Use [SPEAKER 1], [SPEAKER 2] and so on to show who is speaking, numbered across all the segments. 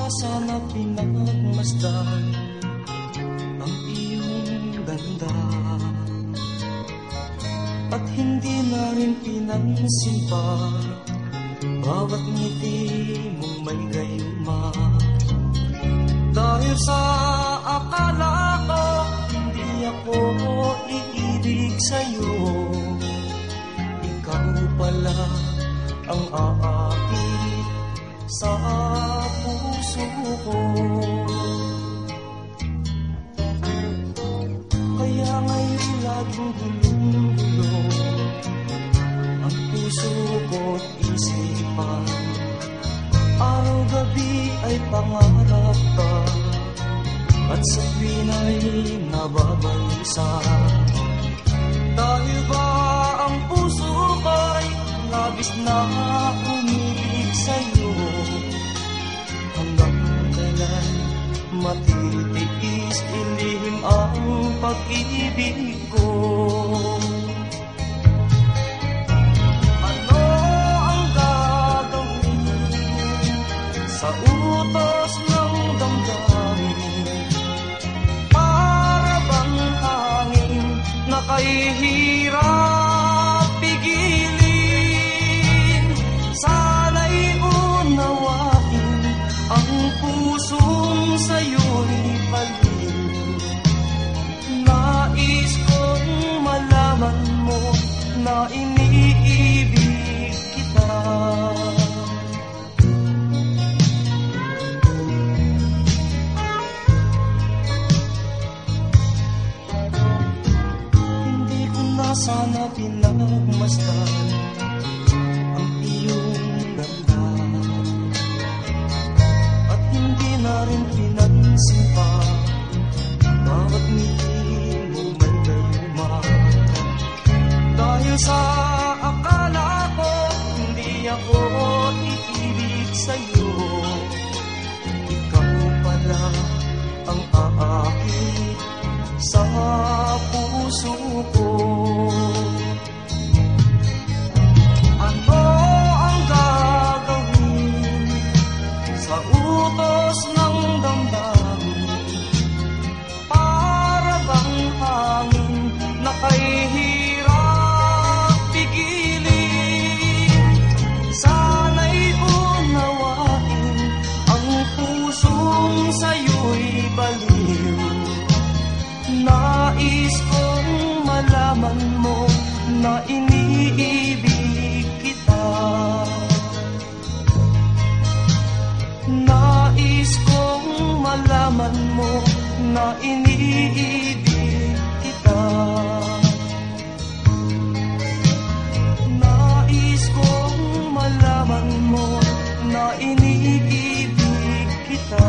[SPEAKER 1] sana pinagmasdan ang iyong ganda, at hindi na rin pinansin pa bawat ngiti mong may gayuma. Dahil sa akala ko hindi ako iibig sa'yo, ikaw pala ang aakit sa puso ko. Kaya ngayon laging gulong-gulo ang puso ko't isipan. Araw-gabi ay pangarap ka, at sa tuwin ay nababalisa. Dahil ba ang puso ko'y labis na umibig sa'yo, hanggang kailan matitiis ilihim ang pag-ibig ko? Ano ang gagawin sa utos ng damdamin? Para bang hangin na kahihirap pigilin? Sana'y unawain ang pusong sa'yo'y baliw. Nais kong malaman mo na iniibig kita. Hindi ko na sana pinagmasdan ang iyong ganda, at hindi na rin pinansin pa bawat ngiti mo may gayuma. Dahil sa akala ko hindi ako iibig sa'yo, ikaw pala ang aakit sa puso ko. Ano ang gagawin sa utos ng damdamin? Para bang hangin na kahihirap pigilin? Sana'y unawain ang pusong sa'yo'y baliw. Nais kong malaman mo na iniibig kita. Nais kong malaman mo na iniibig kita. Nais kong malaman mo na iniibig kita.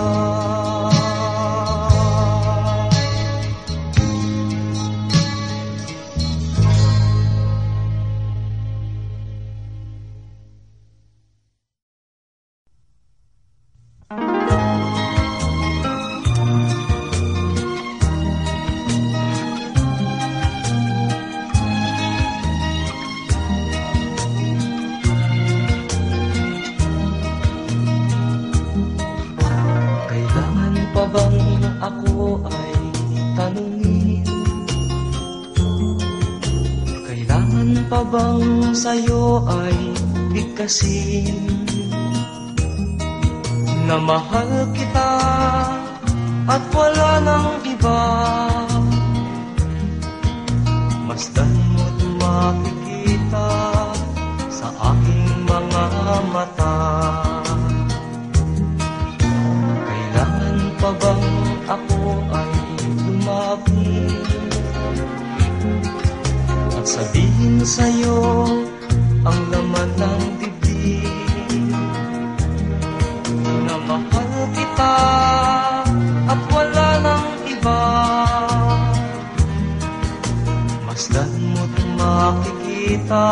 [SPEAKER 1] Bang ako ay tanungin, kailangan pa bang sa'yo ay bigkasin na mahal kita at wala nang iba? Masdan mo't makikita sa aking mga mata. Pa bang ako ay lumapit at sabihin sa'yo ang laman ng dibdib, na mahal kita at wala nang iba? Masdan mo't makikita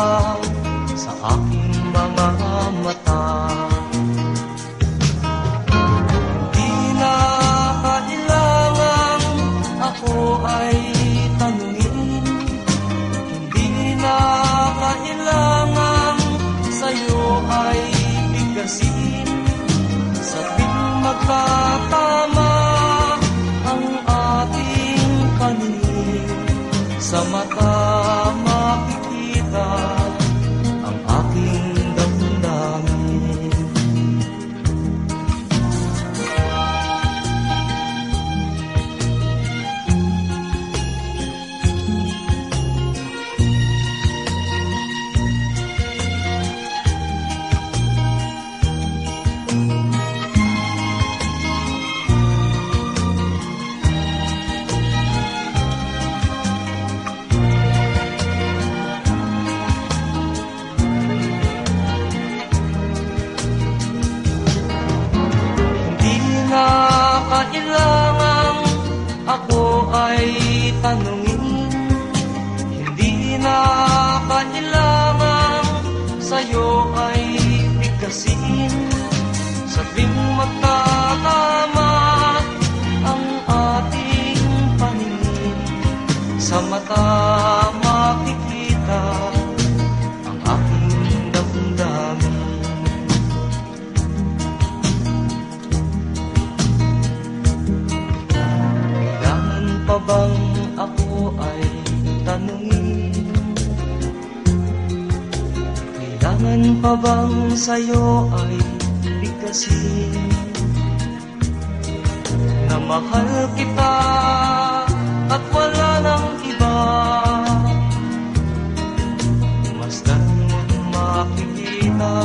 [SPEAKER 1] sa aking mga mata. Ako ay tanungin, hindi na kailangan sa'yo ay bigkasin. Sa tuwing magka sa'yo ay bigkasin. Sa tuwing matatama ang ating paningin, sa mata makikita ang aking damdamin. Kailangan pa bang ako ay tanungin? Kailangan pa bang sa'yo ay bigkasin na mahal kita at wala nang iba? Masdan mo't makikita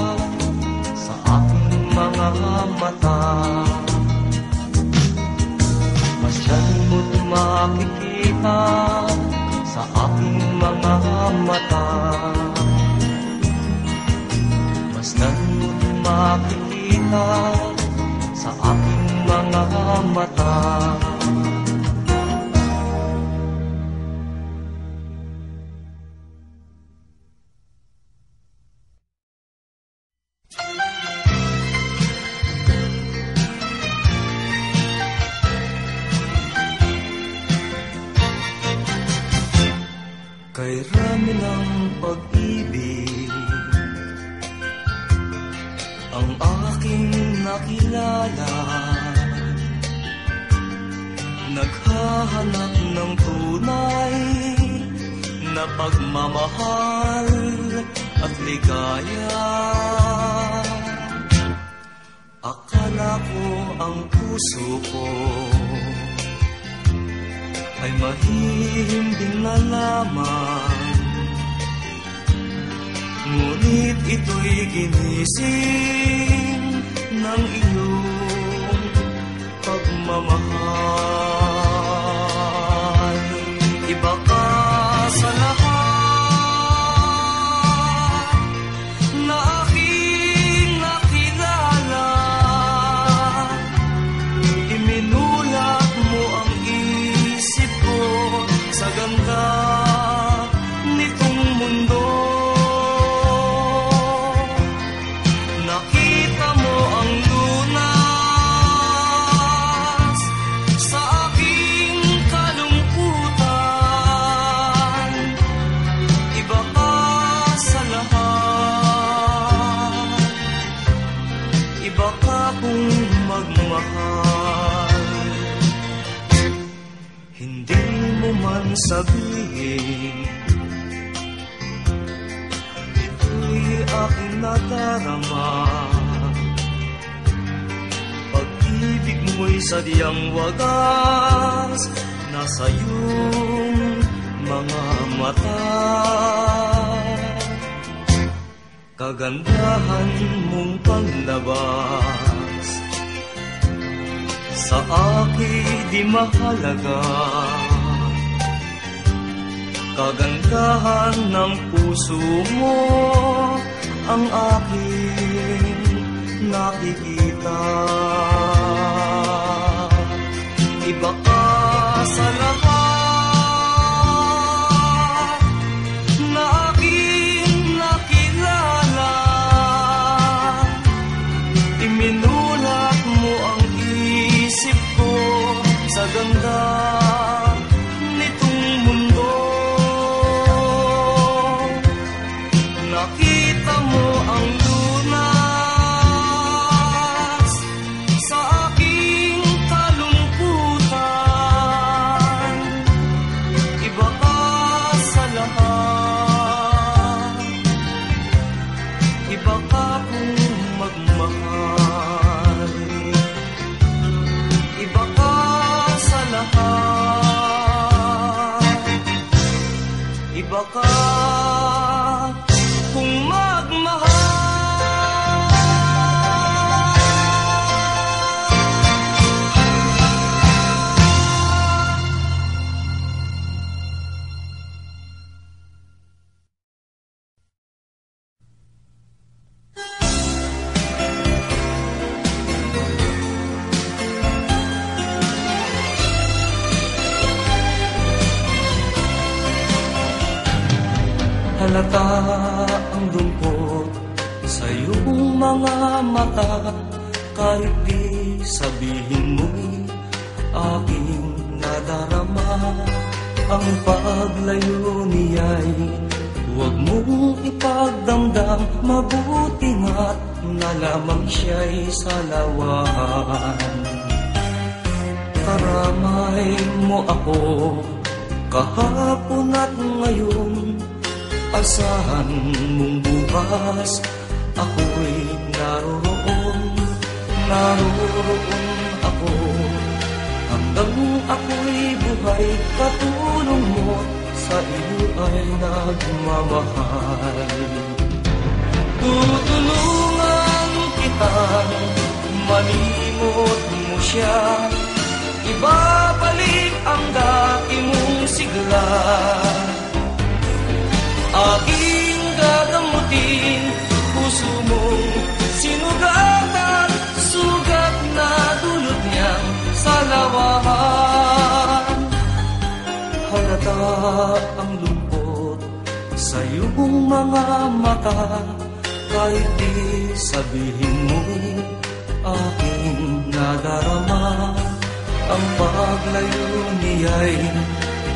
[SPEAKER 1] sa aking mga mata. Masdan mo't makikita sa aking mga mata. Masdan mo't makikita sa aking mga mata. Kay rami ng pag-ibig ang aking nakilala, naghahanap ng tunay na pagmamahal at ligaya. Akala ko ang puso ko ay mahihimbing na lamang, ngunit ito'y ginising ng iyong pagmamahal. Iba ka sa lahat na aking nakilala, iminulat mo ang isip ko sa ganda nitong mundo. Nakita mo ang lunas sa aking kalungkutan. Iba ka sa lahat, iba ka kung magmahal. Hindi mo man sabihin, ito'y aking nadarama. Pag-ibig mo'y sadyang wagas, nasa iyong mga mata. Kagandahan mong panlabas sa akin di mahalaga. Kagandahan ng puso mo ang aking nakikita. Iba ka sa lahat na aking nakilala, iminulat mo ang isip ko sa ganda nitong mundo. Nakita mo ang lunas sa aking kalungkutan. Iba ka sa lahat, iba ka kung magmahal. Iba ka sa lahat, iba ka kung magmahal. Halata ang lungkot mata, kahit di sabihin mo'y aking nadarama. Ang paglayo niya'y huwag mong ipagdamdam, mabuti nga't na lamang siya'y salawan. Karamay mo ako kahapon at ngayon, asahan mong bukas ako'y naroon ako. Hanggang ako'y buhay, katulong mo sa iyo ay nagmamahal. Tutulungan kitang malimot mo siya, ibabalik ang dati mong sigla. Aking gagamutin puso mong sinugatan, sugat na dulot niyang salawahan. Halata ang lungkot sa iyong mga mata, kahit di sabihin mo'y aking nadarama. Ang paglayo niya'y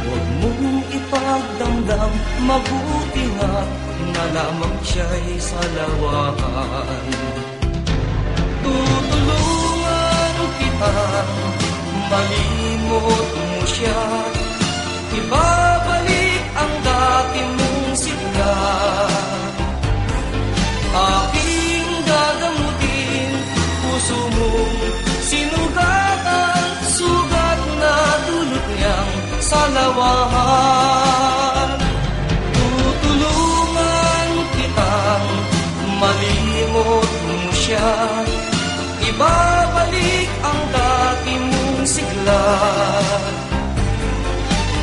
[SPEAKER 1] huwag mong ipagdamdam, mabuti nga na lamang siya'y salawahan. Tutulungan kita, malimot mo siya, ibabalik ang dati mong sigla. Aking gagamutin puso mong sinugatan, sugat na dulot niyang salawahan. Tutulungan kitang malimot mo siya, ibabalik ang dati mong sigla.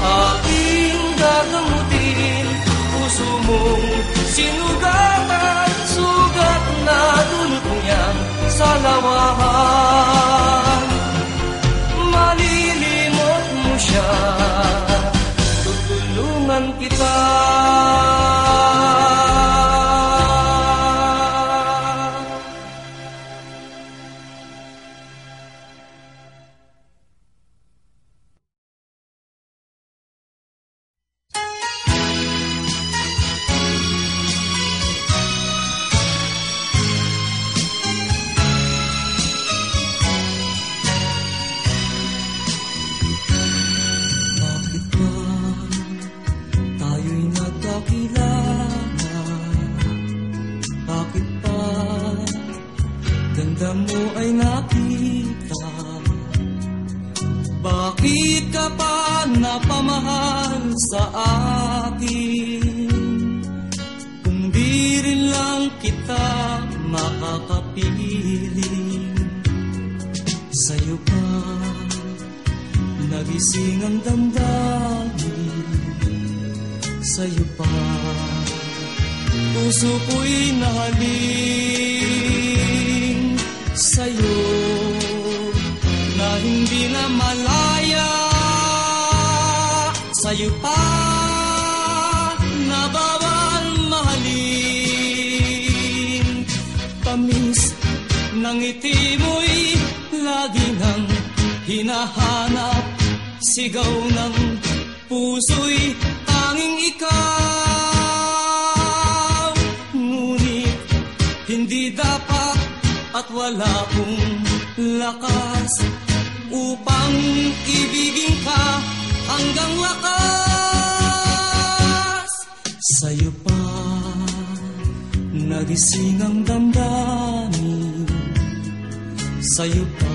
[SPEAKER 1] Aking gagamutin puso mong sinugatan, sugat na dulot niyang salawahan. Malilimot mo siya, tutulungan kita. Bakit ka pa napamahal sa akin? Kung di rin lang kita makakapiling, sa'yo pa nagising ang damdamin, sa'yo pa puso ko'y nahaling, sa'yo na hindi na malaya, sa'yo pa na bawal mahalin. Tamis ng ngiti mo'y lagi nang hinahanap, sigaw ng puso'y tanging ikaw. Ngunit hindi dapat at wala kong lakas upang ibigin ka hanggang wakas. Sa'yo pa nagising ang damdamin, sa'yo pa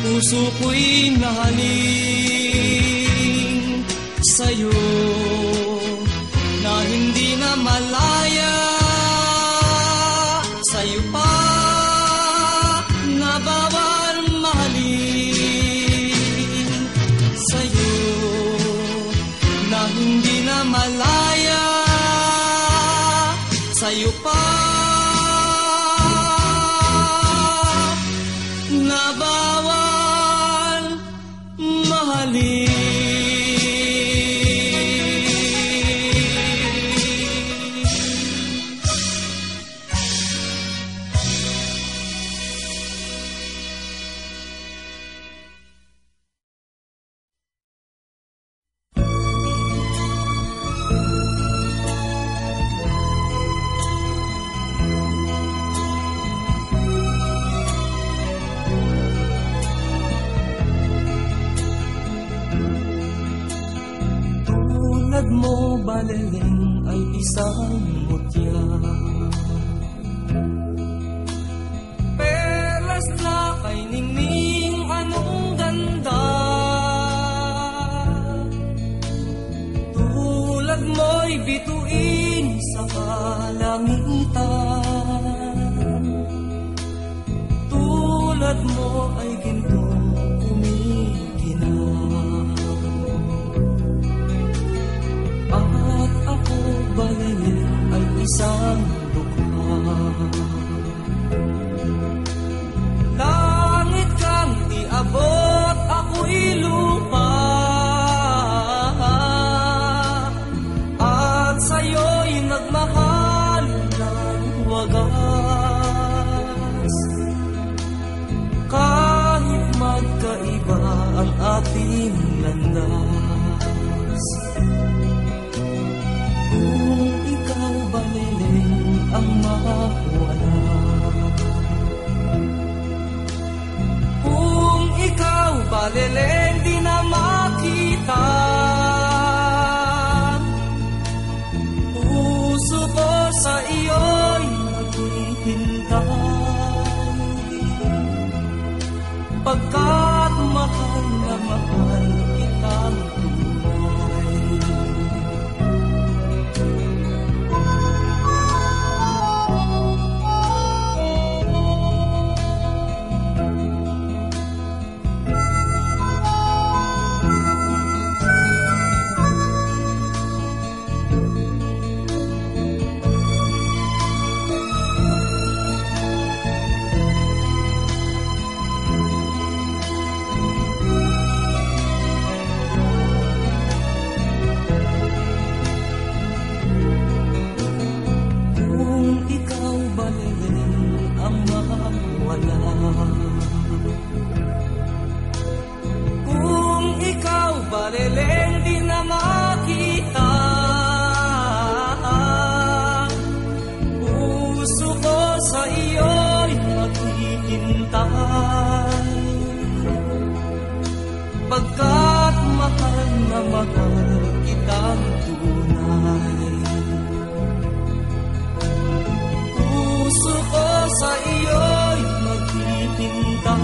[SPEAKER 1] puso ko'y nahaling, sa'yo na hindi na malaya, sa'yo pa na bawal mahalin, sa'yo na hindi na malaya, sa'yo pa na bawal mahalin. baliling ay isang mutya. Perlas na kay ningning anong ganda, tulad mo'y bituin sa kalangitan, tulad mo ay gintong kumikinang. At ako baliling ay isang dukha. Langit kang iabot, ako'y lupa, at sa'yo'y nagmahal ng wagas. Kahit magkaiba ang ating landas, kung ikaw baliling ang mawala, kung ikaw baliling di na makita, puso ko sa iyo'y naghihintay, pagkat mahal na mahal kitang tunay. Kung ikaw baliling di na makita, puso ko sa iyo'y maghihintay, pagkat mahal na mahal kitang tunay. Puso ko sa iyo'y maghihintay,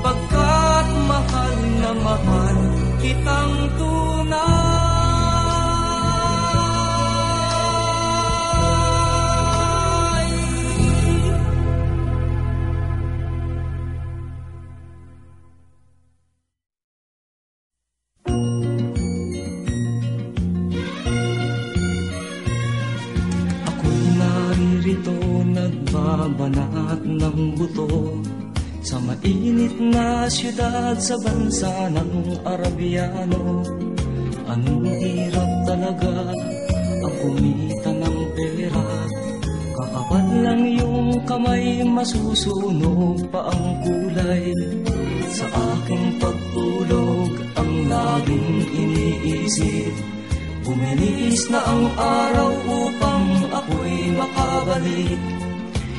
[SPEAKER 1] pagkat mahal na mahal kitang tunay. Ako'y naririto nagbabanat ng buto sa mainit na siyudad sa bansa ng Arabiano. Anong hirap talaga ang kumita ng pera, kakapal lang yung kamay, masusunog pa ang kulay. Sa aking pagtulog ang laging iniisip, bumilis na ang araw upang ako'y makabalik.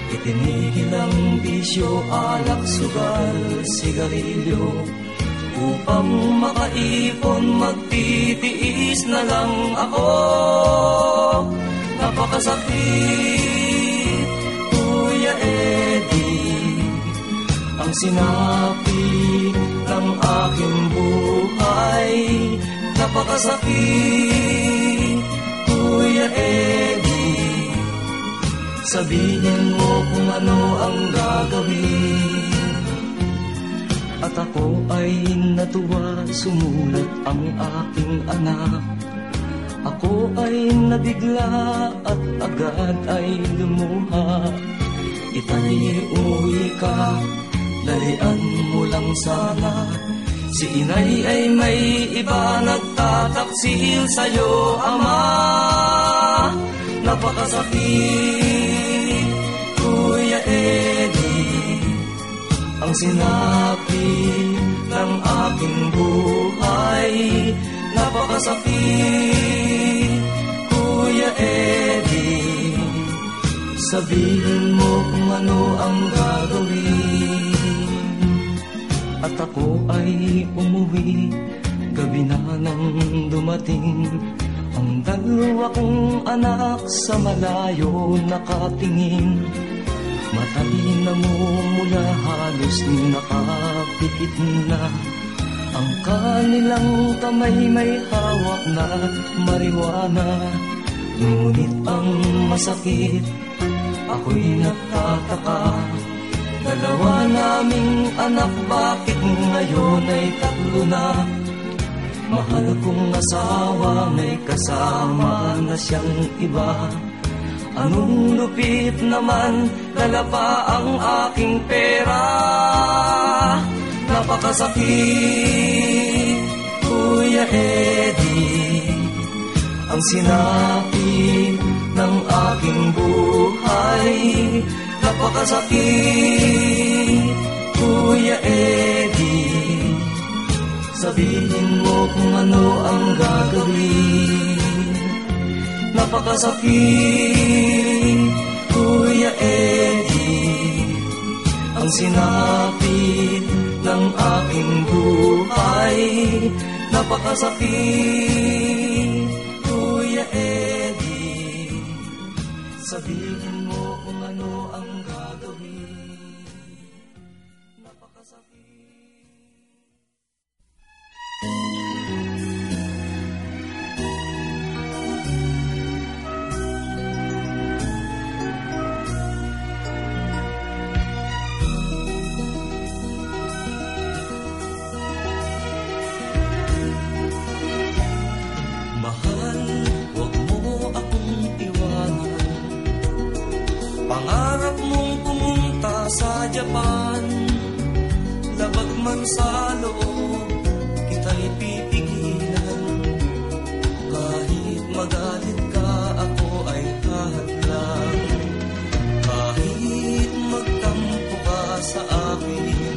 [SPEAKER 1] Itinigil ang bisyo, alak, sugal, sigarilyo, upang makaipon, magtitiis na lang ako. Napakasakit, Kuya Eddie, ang sinapi ng aking buhay. Napakasakit, Kuya Eddie, sabihin mo kung ano ang gagawin. At ako ay natuwa, sumulat ang aking anak. Ako ay nabigla at agad ay lumuha. Itay, umuwi ka, dalian mo lang sana. Si inay ay may iba, nagtataksil sa'yo, ama. Napakasakit, Kuya Eddie, ang sinapi ng aking buhay. Napakasakit, Kuya Eddie, sabihin mo kung ano ang gagawin. At ako ay umuwi, gabi na nang dumating ang dalawa kong anak sa malayo nakatingin. Matay na mumula, halos nakapikit na. Ang kanilang kamay may hawak na marijuana. Ngunit ang masakit, ako'y nagtataka. Dalawa naming anak, bakit ngayon ay tatlo na? Mahal kong asawa, may kasama na siyang iba. Anong lupit naman, dala pa ang aking pera. Napakasakit, Kuya Eddie, ang sinapit ng aking buhay. Napakasakit, Kuya Eddie, sabihin mo kung ano ang gagawin. Napakasakit, Kuya Eddie, ang sinapit ng aking buhay. Napakasakit, Kuya Eddie, sabihin mo kung ano ang gagawin. Napakasakit. Pangarap mong pumunta sa Japan, labag man sa loob, kita'y pipigilan. Kahit magalit ka, ako ay hahadlang. Kahit magtampo ka sa akin,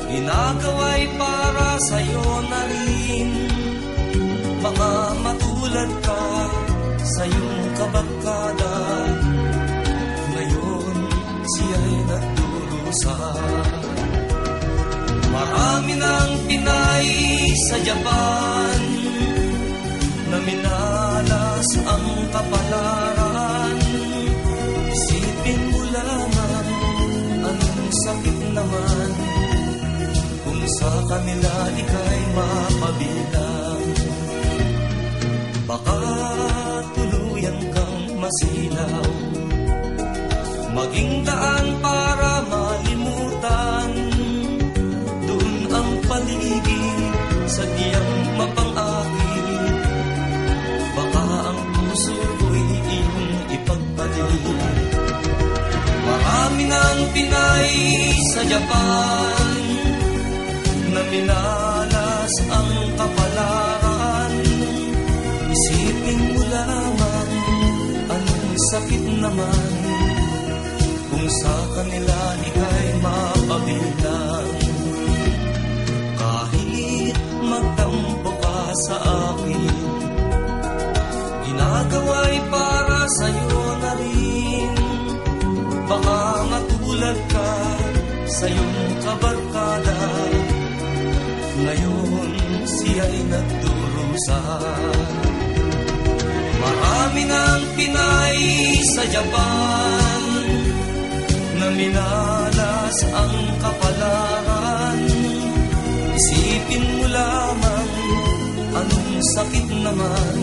[SPEAKER 1] ginagawa'y para sa'yo na rin. Baka matulad ka sa iyong kabarkada, ngayon siya'y nagdurusa. Marami ng Pinay sa Japan na minalas ang kapalaran. Isipin mo lamang, anong sakit naman kung sa kanila ika'y mapabilang. Baka tuluyan kang masilaw, maging daan para malimutan. Doon ang paligid, sadyang mapang-akit. Baka ang puso ko'y iyong ipagpalit. Marami ng Pinay sa Japan na minalas ang kapalaran. Isipin mo lamang, anong sakit naman kung sa kanila ika'y mapabilang. Kahit magtampo ka sa akin, ginagawa'y para sa'yo na rin. Baka matulad ka sa iyong kabarkada, ngayon siya'y nagdurusa. Marami ng Pinay sa Japan na minalas ang kapalaran. Isipin mo lamang, anong sakit naman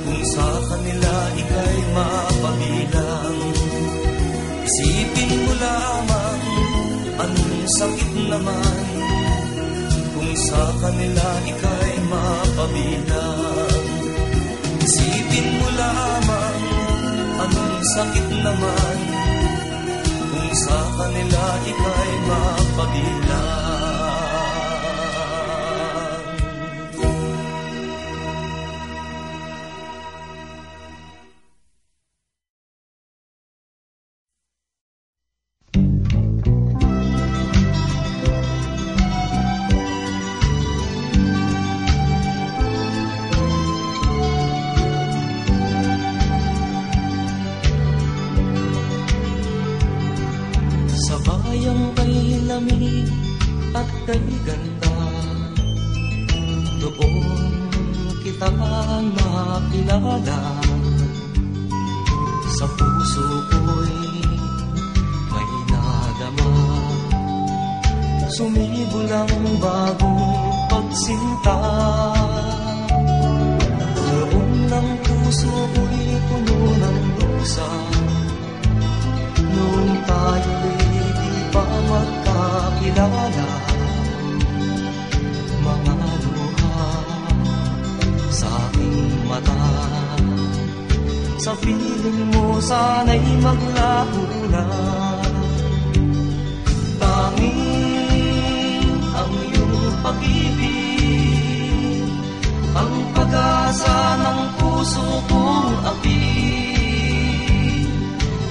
[SPEAKER 1] kung sa kanila ika'y mapabilang. Isipin mo lamang, anong sakit naman kung sa kanila ika'y mapabilang. Isipin mo lamang, anong sakit naman kung sa kanila ika'y mapabilang. Sa bayang kay lamig at kay ganda, makakilala. Sa puso ko'y may nadama, sumibol ang bagong pagsinta. Noon ang puso ko'y puno ng dusa, noong tayo'y di pa magkakilala. Mga luha sa aking mata, sa piling mo sana'y maglaho na. Tanging ang iyong pag-ibig, ang pag-asa ng puso kong api.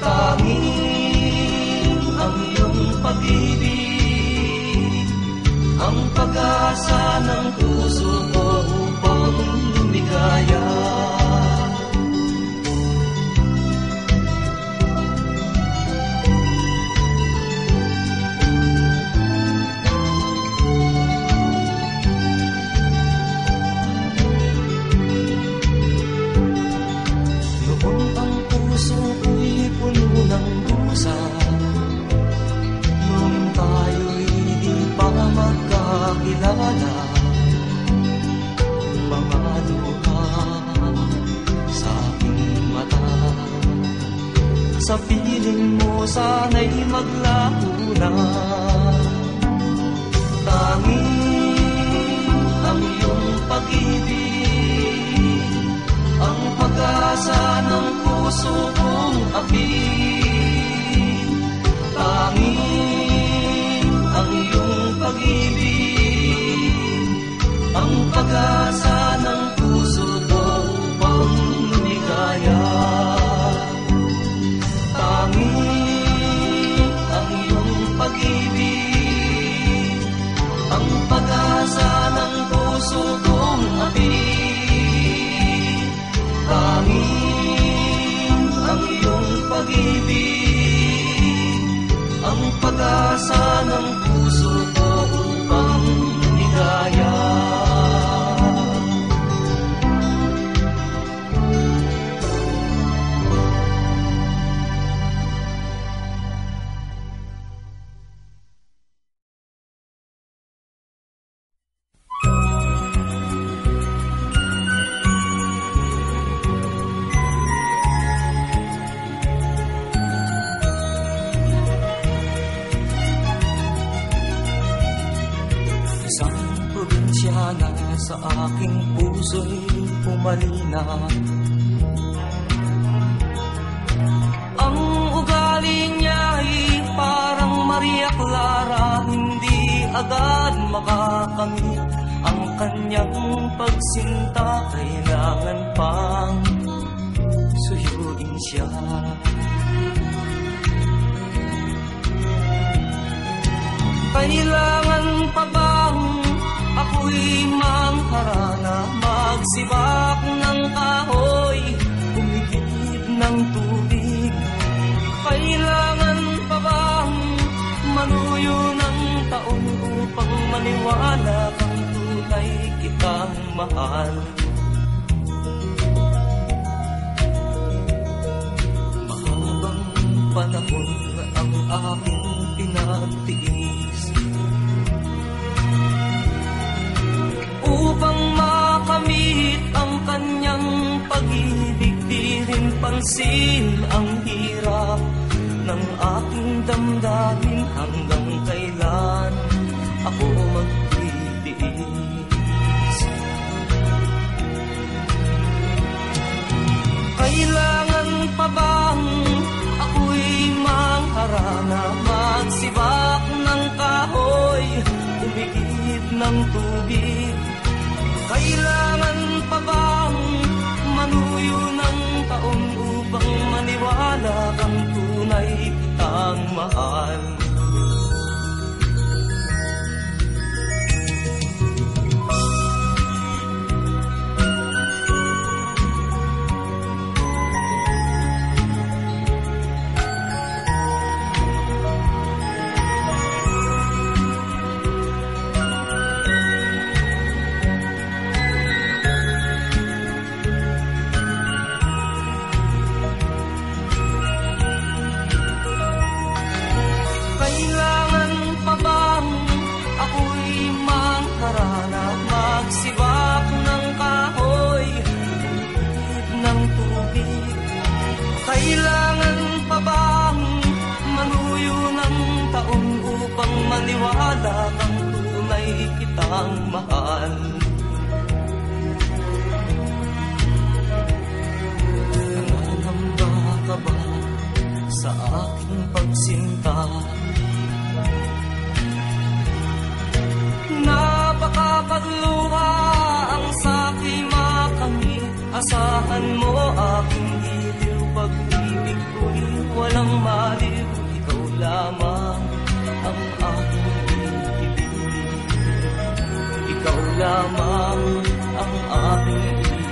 [SPEAKER 1] Tanging ang iyong pag-ibig, ang pag-asa ng puso ko upang lumigaya. Nung tayo'y di pa magkakilala, mga luha sa aking mata, sa piling mo sana'y maglaho na. Tanging ang iyong pag-ibig, ang pag-asa ng puso kong api. Tanging ang iyong pag-ibig, ang pag-asa ng puso ko upang lumigaya. Tanging ang iyong pag-ibig, ang pag-asa ng puso kong api. Tanging ang iyong pag-ibig, ang pag-asa ng puso ko upang lumigaya. Na sa aking puso'y pumalina. Ang ugali niya'y parang Maria Clara, hindi agad makakamit ang kanyang pagsinta. Kailangan pang suyuin siya. Kailangan pa bang ako'y mangharana, magsibak ng kahoy, humigit ng tubig? Kailangan pa bang manuyo ng taon upang maniwala kang tunay kitang mahal? Mahabang panahon ang aking pinagtiis upang makamit ang kanyang pag-ibig. Di rin pansin ang hirap ng aking damdamin. Hanggang kailan ako magtitiis? Kailangan pa bang ako'y mangharana, magsibak ng kahoy, umigit ng tubig? Kailangan pa bang manuyo ng taon upang maniwala kang tunay kitang mahal? magtitiwala kang tunay kitang mahal. Nangangamba ka ba sa aking pagsinta? Napakapagluha ang sa'king makamit. Asahan mo aking hiliw, pag-ibig ko'y walang maliw. Ikaw lamang ang aking ibig. Ikaw lamang ang aking ibig.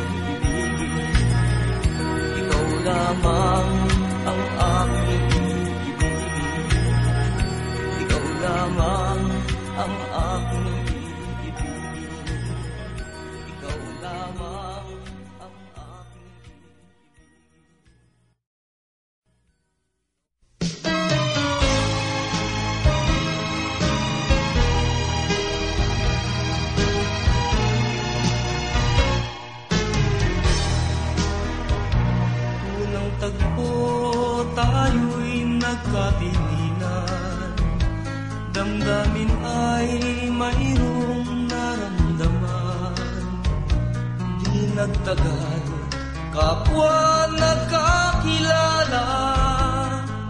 [SPEAKER 1] Ikaw lamang ang aking ibig. Ikaw lamang ang aking ibig. Ikaw lamang ang aking unang tagpo tayo'y nagkatinginan. Damdamin ay mayroong naramdaman. Di nagtagal, kapwa nagkakilala.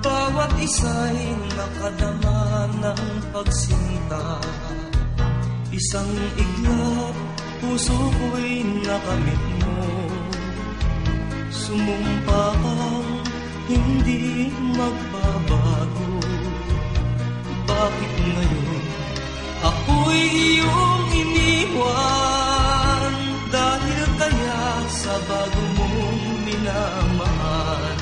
[SPEAKER 1] Bawat isa'y nakadama ng pagsinta. Isang iglap, puso ko'y nakamit mo. Sumumpa kang hindi magbabago. Bakit ngayon ako'y iyong iniwan? Dahil kaya sa bago mong minamahal.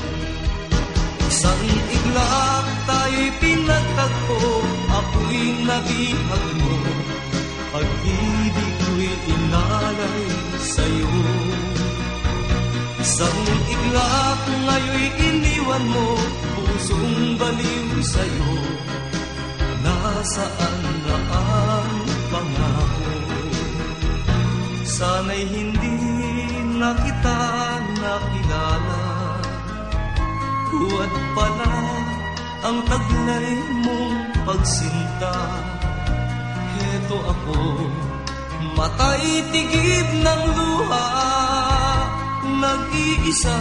[SPEAKER 1] Isang iglap tayo'y pinagtagpo, ako'y nabihag mo. Pag-ibig ko'y inalay sa'yo. Isang iglap ngayon'y iniwan mo, pusong baliw sa'yo. Nasaan na ang pangako? Sana'y hindi na kita nakilala. Huwad pala ang taglay mong pagsinta. Heto ako, matay tigib ng luha. Nag-iisa,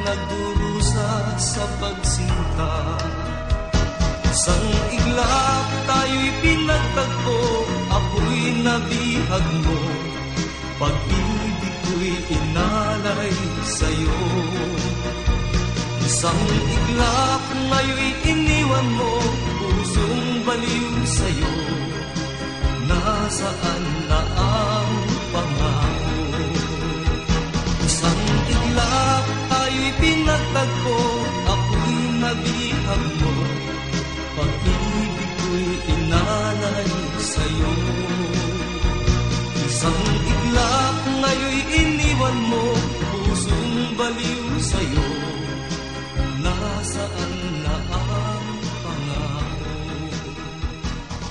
[SPEAKER 1] nagdurusa sa pagsinta. Isang iglap tayo'y pinagtagpo, ako'y nabihag mo. Pag-ibig ko'y inalay sa'yo. Isang iglap ngayon'y iniwan mo, pusong baliw sa'yo. Nasaan na ang pangako? Isang iglap tayo'y pinagtagpo, ako'y nabihag mo. Pag-ibig ko'y inalay sa'yo. Isang iglap ngayon'y iniwan mo, pusong baliw sa'yo. Nasaan na ang pangako?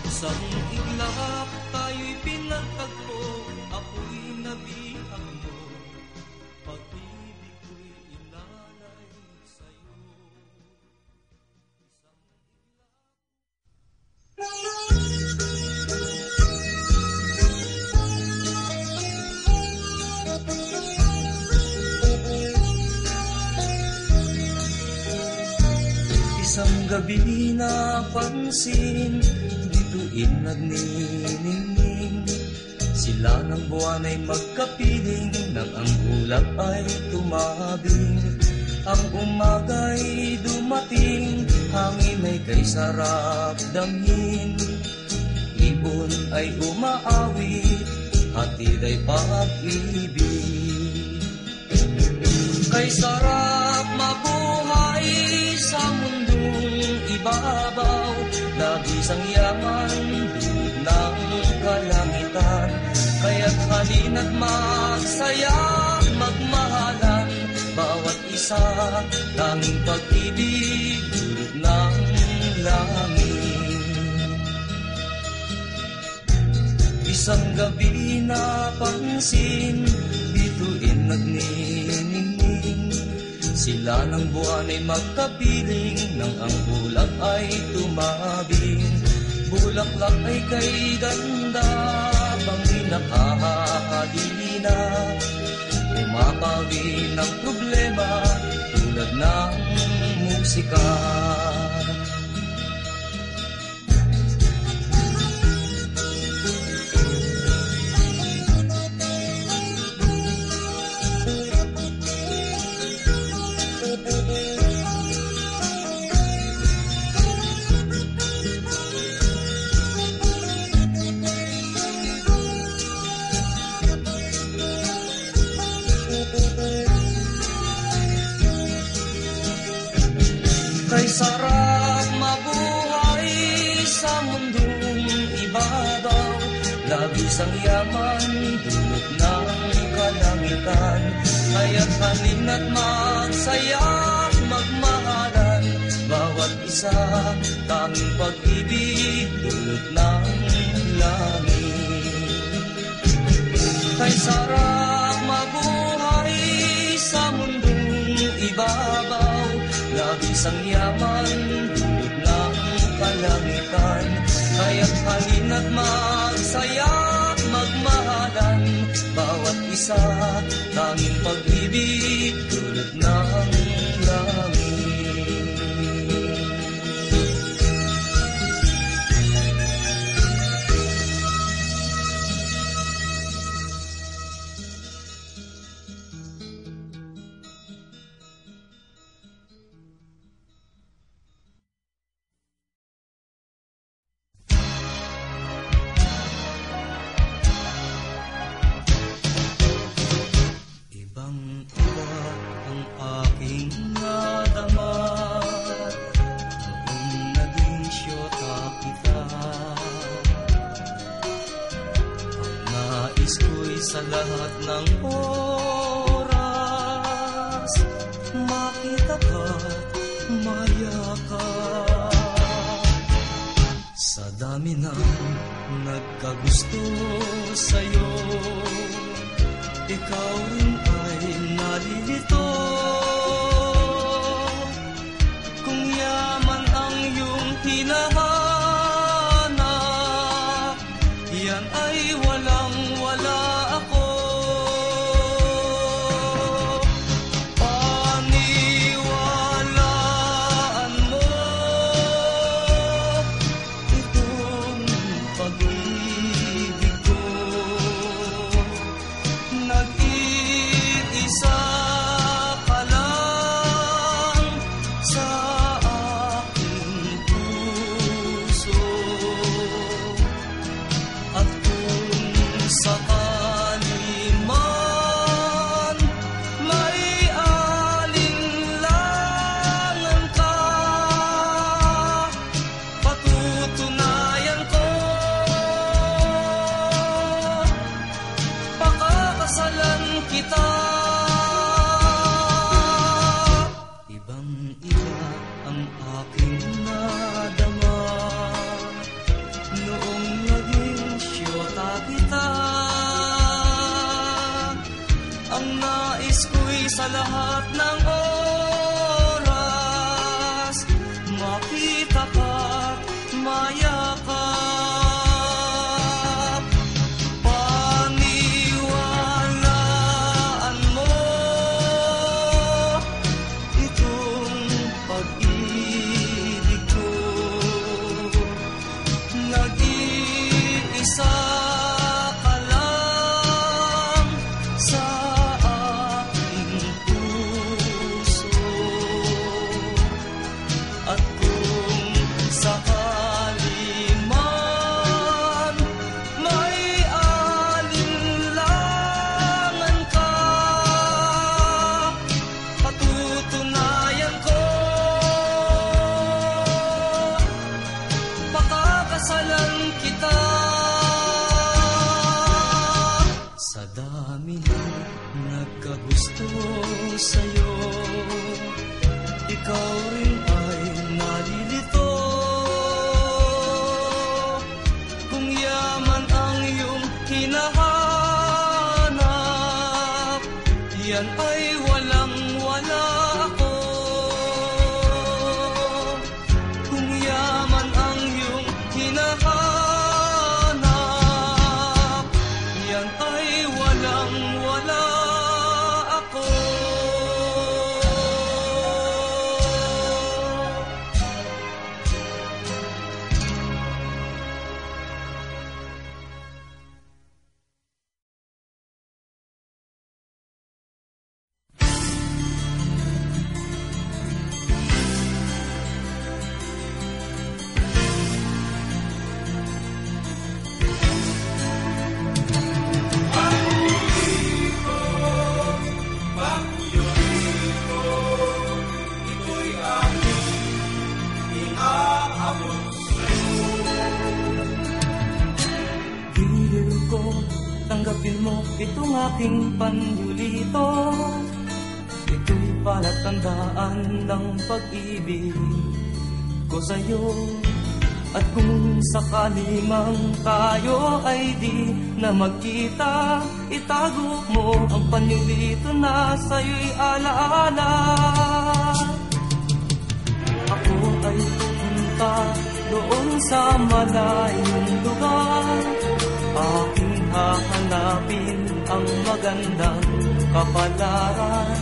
[SPEAKER 1] Isang iglap tayo'y pinagtagpo, ako'y nabihag mo. Pag-ibig ko'y inalay sa'yo. Isang gabi na pansin, bituin nagniningning. Sila ng buwan ay magkapiling, nang ang ulap ay tumabing. Ang umaga'y dumating, hangin ay kay sarap damhin. Ibon ay umaawit, hatid ay pag-ibig. Kay sarap mabuhay sa mundong ibabaw, labis ang yaman, dulog ng kalangitan. Kaya't halina't magsaya, magmahalan, bawat isa, tanging pag-ibig, dulog ng langit. Isang gabi na pansin, bituin nagniningning. Sila ng buwan ay magkapiling, nang ang ulap ay tumabing. Bulaklak ay kay ganda, bangin nakakadina, umapawi ng problema tulad ng musika. Kay sarap mabuhay sa mundong ibabaw, labis ang yaman, dulot ng kalangitan. Kaya't halina't magsaya, magmahalan, bawat isa, tanging pag-ibig, dulot ng langit. Kay sarap mabuhay sa mundong ibabaw, labis ang yaman, dulot ng kalangitan. Kaya't halina't magsaya, magmahalan, bawat isa, tanging pag-ibig, dulot ng langit. Sa lahat ng oras, makita ka't mayakap. Sa dami ng nagkagusto sa'yo, ikaw rin ay nalilito. Kung yaman ang iyong hinahanap, yan ay walang-wala. Sa lahat ng oras, makita ka't mayakap. Paniwalaan mo itong pag-ibig ko, nag-iisa ka lang sa nagkagusto sa'yo, ikaw rin ay nalilito. Kung yaman ang iyong hinahanap, yan ay walang-wala ako. Kung yaman ang iyong hinahanap, itong aking panyulito. Ito'y palatandaan ng pag-ibig ko sa'yo. At kung sakali mang tayo ay di na magkita, itago mo ang panyulito na sa'yo'y alaala. Ako ay pupunta doon sa malayong lugar. Aking hahanapin ang magandang kapalaran.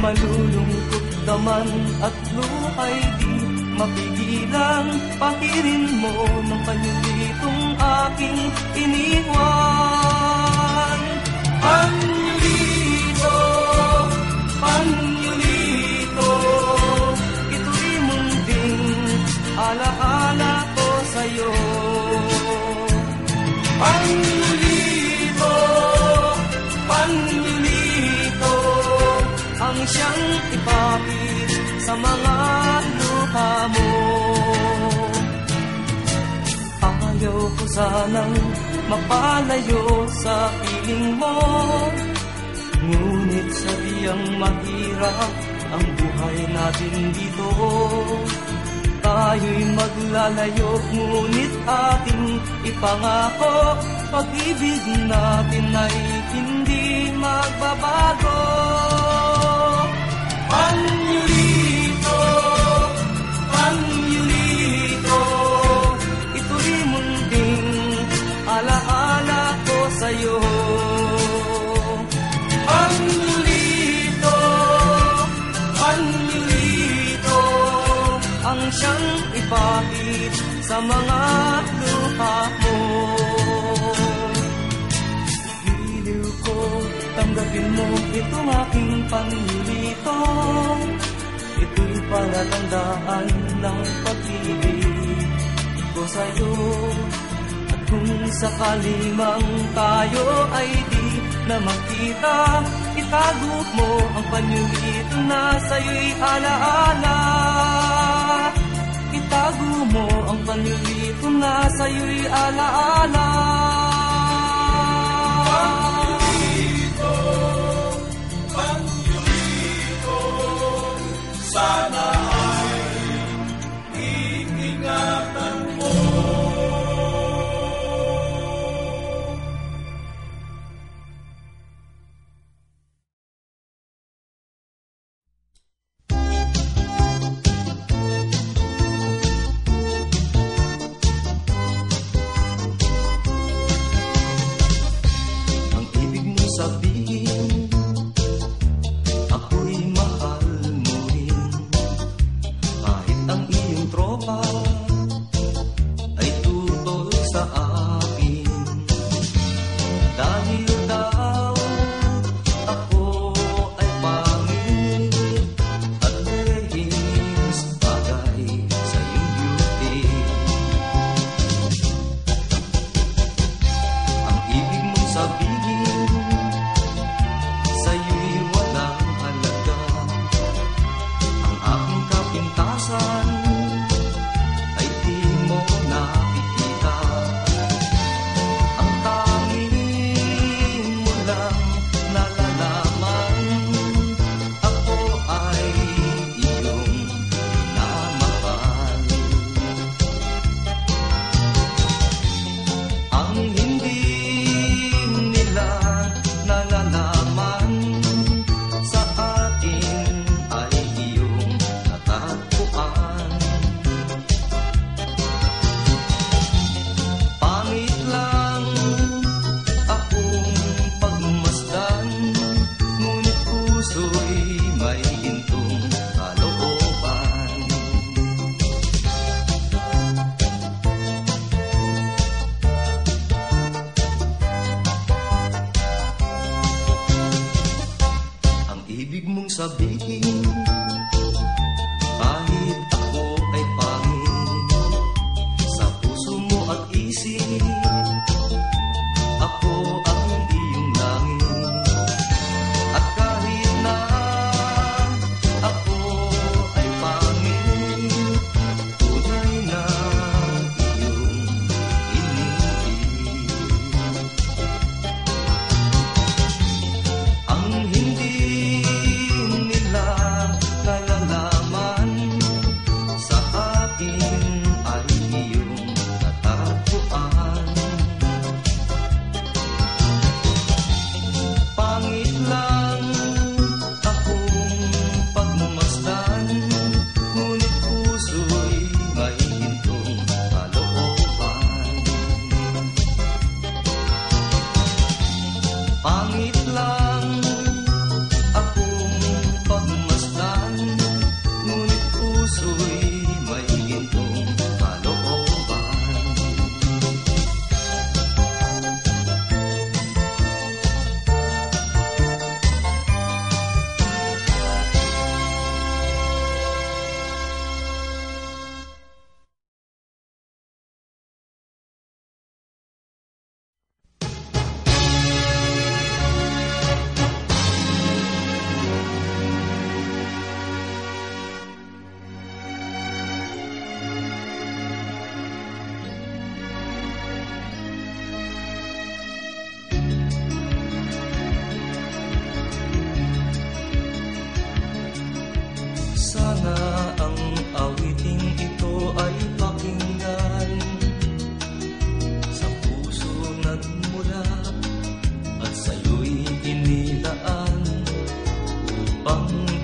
[SPEAKER 1] Malulungkot naman at luhay di mapigilan, pahirin mo ng panyulitong aking iniwan. Panyulito, panyulito, ito'y munting alaala ko sa'yo. Panyulito, panyulito, ang siyang ipapit sa mga luha mo. Ayaw ko sanang mapalayo sa piling mo, ngunit sadyang mahirap ang buhay natin dito. Tayo'y maglalayo, ngunit ating ipangako, pag-ibig natin ay hindi magbabago. Panyulito, panyulito, ito'y munting alaala ko sa'yo. Panyulito, panyulito, ang siyang ipahid sa mga luha mo. Giliw ko, tanggapin mo itong aking panyulito. Ito'y palatandaan ng pag-ibig ko sa'yo. At kung sakali mang tayo ay di na magkita, itago mo ang panyulito na sa'yo'y alaala. Itago mo ang panyulito na sa'yo'y alaala.
[SPEAKER 2] Panyulito, panyulito, sana ay iingatan mo.
[SPEAKER 1] Sabihin, ako'y mahal mo rin, kahit ang iyong tropa ay tutol sa akin. Dahil daw ako ay pangit at lehis bagay sa iyong beauty. Ang ibig mong sabihin sa'yo'y walang halaga. Ang aking kapintasan ay di mo nakikita. Ang tanging mo lang nalalaman, ako ay iyong namahal. Ang hindi nila nalalaman sa akin ay iyong natagpuan. Pangit lang akong pagmasdan, ngunit puso'y may gintong kalooban. Ang ibig mong sabihin, kahit ako ay pangit, sa puso mo at isip, ako ang iyong langit. At kahit na ako ay pangit, tunay na iyong iniibig.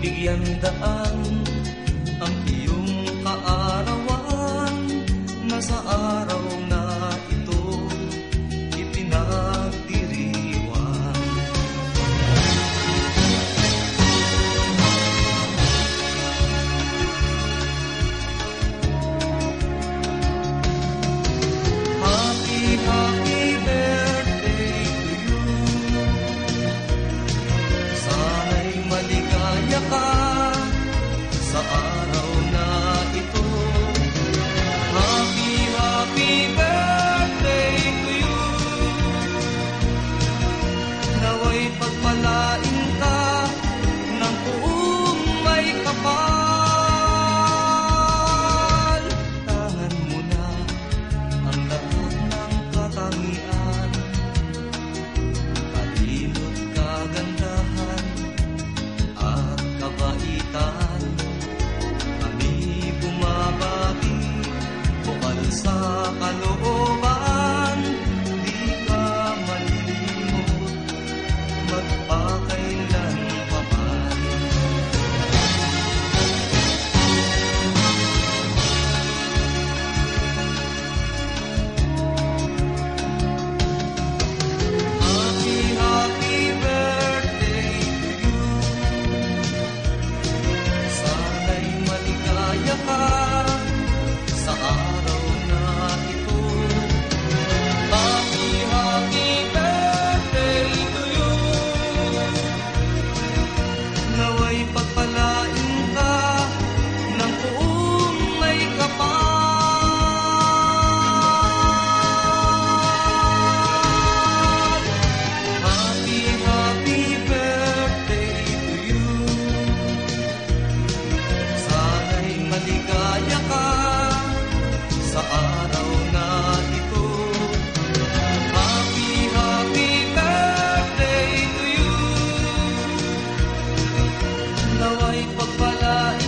[SPEAKER 1] bigyan daan ang iyong kaarawan na sa araw na ito ipinagdiriwang. Happy, happy birthday to you. Sana'y maligaya ka sa araw na ito. Happy, happy birthday to you. Nawa'y pagpalain ka ng buong may kapal. Tahan mo na ang lahat ng katangian, talino't kagandahan at kabaitan. Kami bumabati, bukal sa kalooban, di ka malilimot, magpakailan pa man. Happy, happy birthday to you. Sana'y maligaya ka sa araw na ito. Happy, happy birthday to you. Nawa'y pagpalain ka ng buong may kapal. Happy, happy birthday to you. Sana'y maligaya ka sa araw na ito. Happy, happy birthday to you. Nawa'y pagpalain